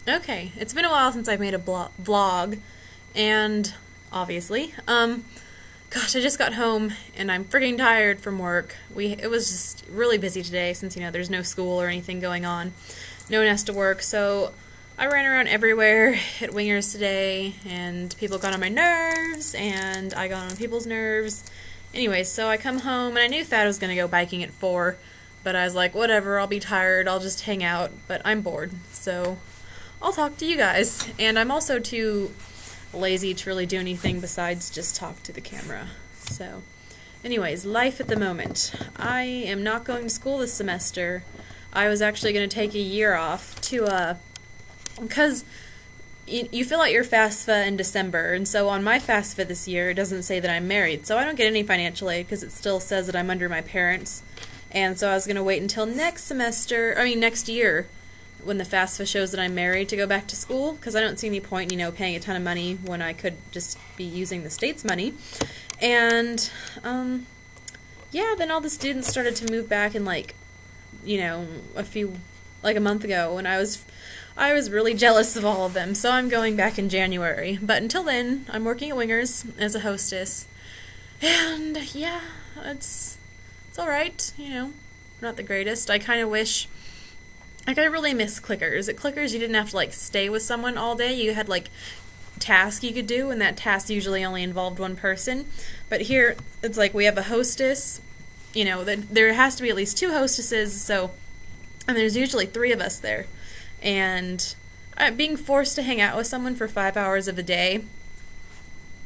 Okay, it's been a while since I've made a vlog, and obviously, gosh, I just got home and I'm freaking tired from work. It was just really busy today since there's no school or anything going on. No one has to work, so I ran around everywhere at Wingers today, and people got on my nerves, and I got on people's nerves. Anyways, so I come home, and I knew Thad was gonna go biking at 4, but I was like, whatever, I'll be tired, I'll just hang out, but I'm bored, so I'll talk to you guys. And I'm also too lazy to really do anything besides just talk to the camera. So, anyways, life at the moment. I am not going to school this semester. I was actually going to take a year off to, because you fill out your FAFSA in December, and so on my FAFSA this year, it doesn't say that I'm married, so I don't get any financial aid because it still says that I'm under my parents. And so I was going to wait until next year, when the FAFSA shows that I'm married, to go back to school, because I don't see any point, paying a ton of money when I could just be using the state's money. And, yeah, then all the students started to move back in, a month ago, and I was really jealous of all of them, so I'm going back in January. But until then, I'm working at Wingers as a hostess, and, yeah, it's alright, not the greatest. I kind of wish... I really miss Clickers. At Clickers, you didn't have to, stay with someone all day. You had, tasks you could do, and that task usually only involved one person. But here, it's we have a hostess. There has to be at least 2 hostesses, and there's usually 3 of us there. And being forced to hang out with someone for 5 hours of a day,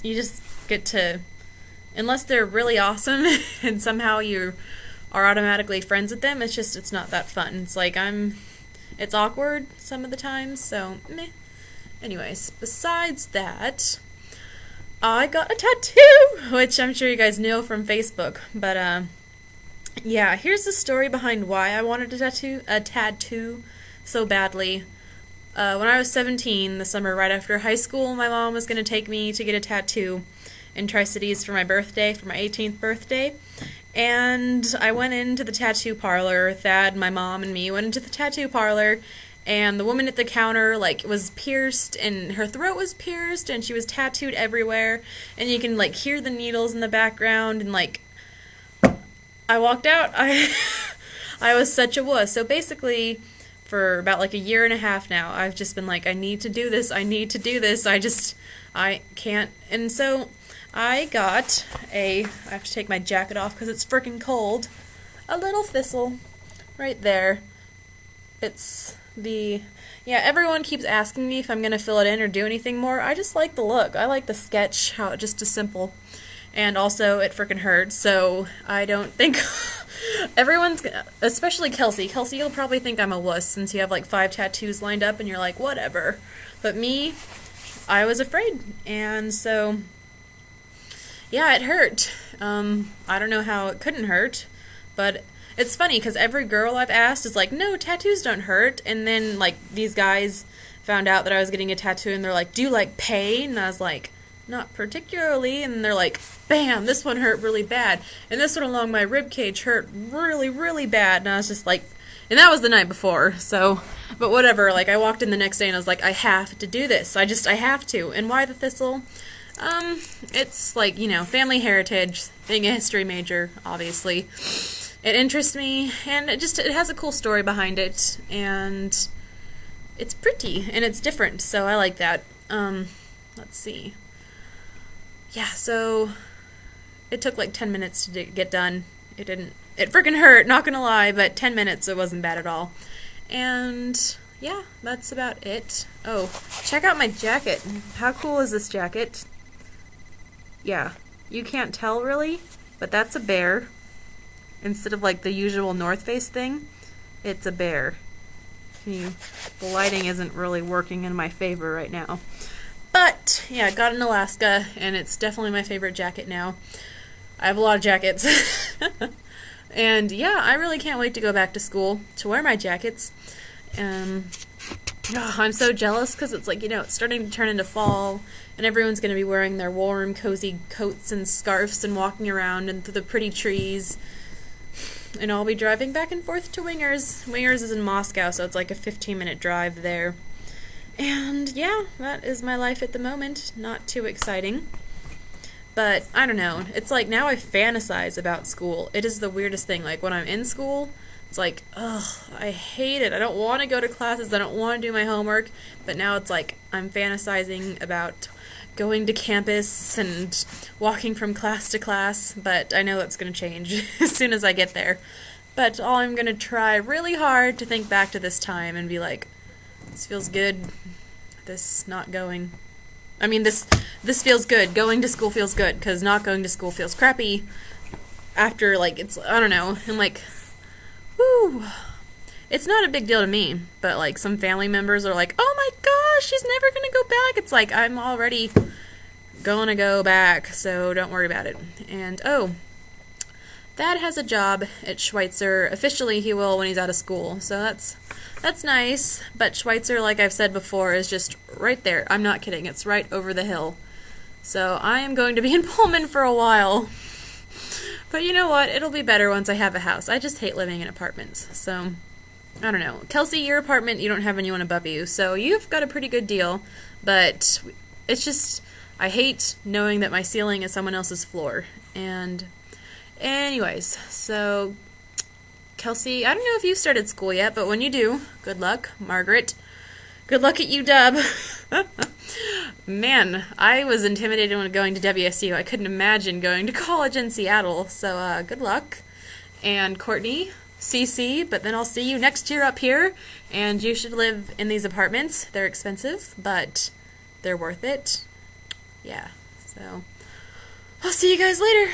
you just get to, unless they're really awesome and somehow you are automatically friends with them, it's not that fun. It's awkward some of the times, so meh. Anyways, besides that, I got a tattoo, which I'm sure you guys know from Facebook, but yeah, here's the story behind why I wanted a tattoo so badly. When I was 17, the summer right after high school, my mom was going to take me to get a tattoo in Tri-Cities for my 18th birthday. And I went into the tattoo parlor. Thad, my mom, and me went into the tattoo parlor, and the woman at the counter, was pierced, and her throat was pierced, and she was tattooed everywhere, and you can, hear the needles in the background, and, I walked out. I was such a wuss. So basically, for about, a year and a half now, I've just been I need to do this, I can't, and so... I have to take my jacket off because it's freaking cold, a little thistle right there. Everyone keeps asking me if I'm going to fill it in or do anything more. I just like the look. I like the sketch, how it just is simple. And also, it freaking hurts, so I don't think especially Kelsey. Kelsey, you'll probably think I'm a wuss since you have 5 tattoos lined up and you're like, whatever. But me, I was afraid, and so... yeah, it hurt. I don't know how it couldn't hurt, but it's funny because every girl I've asked is no, tattoos don't hurt. And then, these guys found out that I was getting a tattoo, and they're like, do you like pain? And I was like, not particularly. And they're like, bam, this one hurt really bad. And this one along my rib cage hurt really, really bad. And I was just and that was the night before, so, but whatever. I walked in the next day, and I was like, I have to do this. I have to. And why the thistle? It's family heritage, being a history major, obviously. It interests me, and it has a cool story behind it, and it's pretty, and it's different, so I like that. Let's see. Yeah, so it took 10 minutes to get done. It freaking hurt, not gonna lie, but 10 minutes, it wasn't bad at all. And... yeah, that's about it. Oh, check out my jacket. How cool is this jacket? Yeah, you can't tell really, but that's a bear. Instead of the usual North Face thing, it's a bear. The lighting isn't really working in my favor right now. But, yeah, I got in Alaska, and it's definitely my favorite jacket now. I have a lot of jackets. And, yeah, I really can't wait to go back to school to wear my jackets. I'm so jealous because it's it's starting to turn into fall, and everyone's going to be wearing their warm, cozy coats and scarves and walking around and through the pretty trees. And I'll be driving back and forth to Wingers. Wingers is in Moscow, so it's a 15-minute drive there. And yeah, that is my life at the moment. Not too exciting. But I don't know. It's like now I fantasize about school. It is the weirdest thing. Like when I'm in school, it's like, ugh, I hate it. I don't want to go to classes. I don't want to do my homework. But now it's like I'm fantasizing about going to campus and walking from class to class. But I know that's going to change as soon as I get there. But I'm going to try really hard to think back to this time and be like, this feels good. This not going. I mean, this feels good. Going to school feels good, because not going to school feels crappy after, like, it's, I don't know, and, like, woo. It's not a big deal to me, but, like, some family members are like, oh my gosh, she's never gonna go back. It's like, I'm already gonna go back, so don't worry about it. And, oh, Dad has a job at Schweitzer. Officially, he will when he's out of school, so that's nice. But Schweitzer, like I've said before, is just right there. I'm not kidding. It's right over the hill. So I am going to be in Pullman for a while. But you know what? It'll be better once I have a house. I just hate living in apartments. So, I don't know. Kelsey, your apartment, you don't have anyone above you, so you've got a pretty good deal. But it's just, I hate knowing that my ceiling is someone else's floor. And anyways, so Kelsey, I don't know if you started school yet, but when you do, good luck. Margaret, good luck at UW. Man, I was intimidated when going to WSU. I couldn't imagine going to college in Seattle, so good luck. And Courtney, CC, but then I'll see you next year up here, and you should live in these apartments. They're expensive, but they're worth it. Yeah, so I'll see you guys later.